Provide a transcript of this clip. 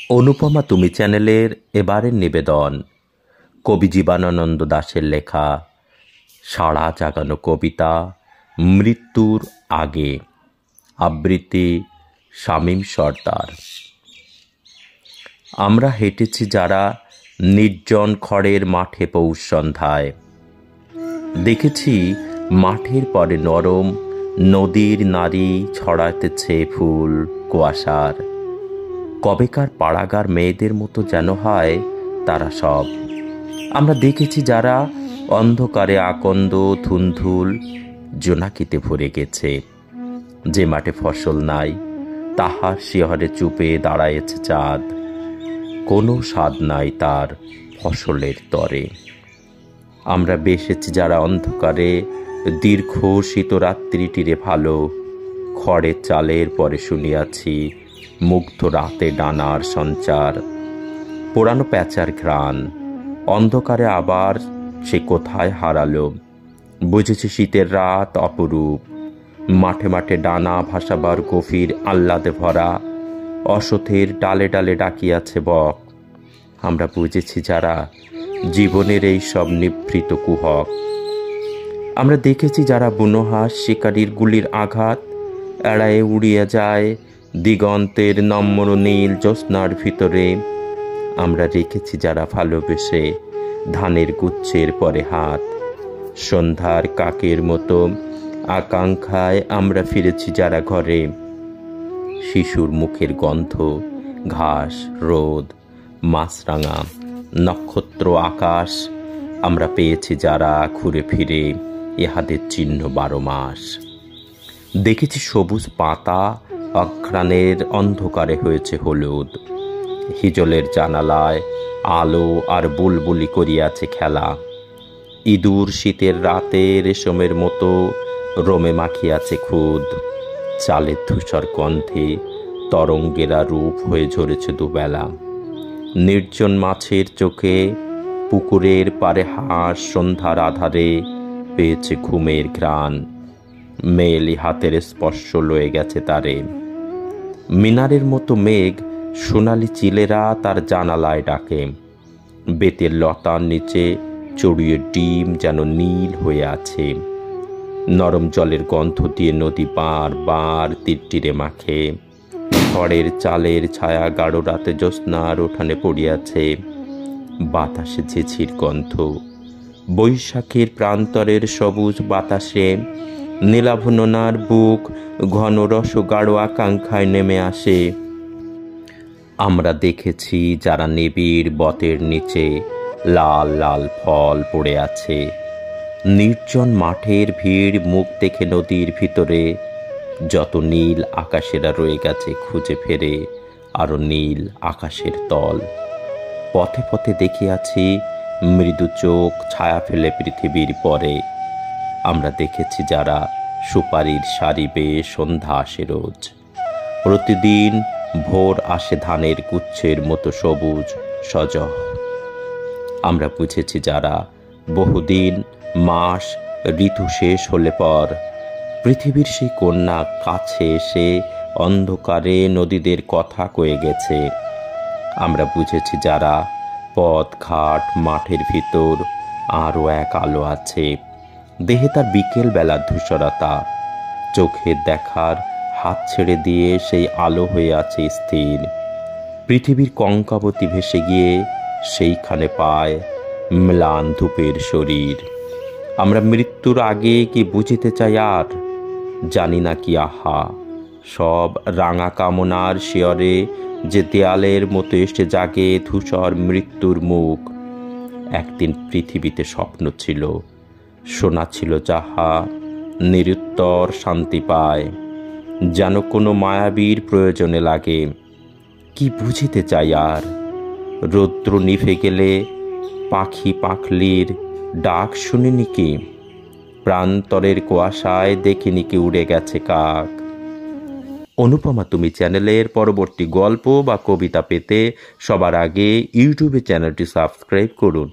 অনুপমা তুমি চ্যানেলের এবারের নিবেদন কবি জীবনানন্দ দাশের লেখা সাড়া জাগানো কবিতা মৃত্যুর আগে, আবৃত্তি শামীম সর্দার। আমরা হেঁটেছি যারা নির্জন খড়ের মাঠে পৌষ সন্ধ্যায়, দেখেছি মাঠের পরে নরম নদীর নারী ছড়াতেছে ফুল কুয়াশার। কবেকার পাড়াগার মেয়েদের মতো যেন হয় তারা সব। আমরা দেখেছি যারা অন্ধকারে আকন্দ ধুন্ধুল জোনাকিতে ভরে গেছে। যে মাঠে ফসল নাই তাহার শিহরে চুপে দাঁড়ায়েছে চাঁদ, কোনো স্বাদ নাই তার ফসলের তরে। আমরা বেসেছি যারা অন্ধকারে দীর্ঘ শীতরাত্রিটিরে ভালো, খড়ের চালের পরে শুনিয়াছি মুগ্ধ রাতে ডানার সঞ্চার। পোড়ানো প্যাঁচার ঘ্রাণ অন্ধকারে আবার সে কোথায় হারালো। বুঝেছি শীতের রাত অপরূপ, মাঠে মাঠে ডানা ভাসাবার গভীর আহ্লাদে ভরা। অসথের ডালে ডালে ডাকিয়াছে বক। আমরা বুঝেছি যারা জীবনের এই সব নিভৃত কুহক। আমরা দেখেছি যারা বুনোহাস শিকারীর গুলির আঘাত এড়ায়ে উড়িয়া যায় দিগন্তের নম্র নীল জ্যোৎস্নার ভিতরে। আমরা রেখেছি যারা ভালোবেসে ধানের গুচ্ছের পরে হাত। সন্ধ্যার কাকের মতো আকাঙ্ক্ষায় আমরা ফিরেছি যারা ঘরে। শিশুর মুখের গন্ধ, ঘাস, রোদ, মাছরাঙা, নক্ষত্র, আকাশ আমরা পেয়েছি যারা ঘুরে ফিরে ইহাদের চিহ্ন 12 মাস। দেখেছি সবুজ পাতা অঘ্রাণের অন্ধকারে হয়েছে হলুদ। হিজলের জানালায় আলো আর বুলবুলি করিয়াছে খেলা। ইঁদুর শীতের রাতে রেশমের মতো রোমে মাখিয়াছে খুদ। চালের ধূসর গন্ধে তরঙ্গেরা রূপ হয়ে ঝরেছে দুবেলা। নির্জন মাছের চোখে পুকুরের পারে হাঁস সন্ধ্যার আধারে পেয়েছে ঘুমের ঘ্রাণ। মেয়েলি হাতের স্পর্শ লয়ে গেছে তারে। মিনারের মতো মেঘ সোনালি চিলেরা তার জানালায় ডাকে। বেতের লতার নিচে চড়িয়ে ডিম যেন নীল হয়ে আছে। নরম জলের গন্ধ দিয়ে নদী বার বার তীরটিরে মাখে। খড়ের চালের ছায়া গাঢ় রাতে জ্যোৎস্নার উঠানে পড়িয়াছে। বাতাসে ঝিঝির গন্ধ, বৈশাখের প্রান্তরের সবুজ বাতাসে নীলাভননার বুক ঘন রস গাঢ় আকাঙ্ক্ষায় নেমে আসে। আমরা দেখেছি যারা নিবিড় বতের নিচে লাল লাল ফল পড়ে আছে। নির্জন মাঠের ভিড় মুখ দেখে নদীর ভিতরে যত নীল আকাশেরা রয়ে গেছে খুঁজে ফেরে আরো নীল আকাশের তল। পথে পথে দেখিয়াছি মৃদু চোখ ছায়া ফেলে পৃথিবীর পরে। আমরা দেখেছি যারা সুপারির সারি বেয়ে সন্ধ্যা আসে রোজ। প্রতিদিন ভোর আসে ধানের গুচ্ছের মতো সবুজ সজহ। আমরা বুঝেছি যারা বহুদিন মাস ঋতু শেষ হলে পর পৃথিবীর সেই কন্যা কাছে এসে অন্ধকারে নদীদের কথা কয়ে গেছে। আমরা বুঝেছি যারা পথ ঘাট মাঠের ভিতর আরও এক আলো আছে। দেহে তার বিকেল বেলার ধূসরতা, চোখের দেখার হাত ছেড়ে দিয়ে সেই আলো হয়ে আছে স্থির। পৃথিবীর কঙ্কাবতী ভেসে গিয়ে সেইখানে পায় ম্লান ধূপের শরীর। আমরা মৃত্যুর আগে কি বুঝিতে চাই আর জানি না কি আহা। সব রাঙা কামনার শিয়রে যে দেয়ালের মতো এসে জাগে ধূসর মৃত্যুর মুখ। একদিন পৃথিবীতে স্বপ্ন ছিল, সোনা ছিল যাহা নিরুত্তর শান্তি পায়, যেন কোনো মায়াবীর প্রয়োজনে লাগে। কি বুঝিতে চাই আর? রৌদ্র নিভে গেলে পাখি পাখলির ডাক শুনিনি কি? প্রান্তরের কুয়াশায় দেখিনি কি উড়ে গেছে কাক? অনুপমা তুমি চ্যানেলের পরবর্তী গল্প বা কবিতা পেতে সবার আগে ইউটিউবে চ্যানেলটি সাবস্ক্রাইব করুন।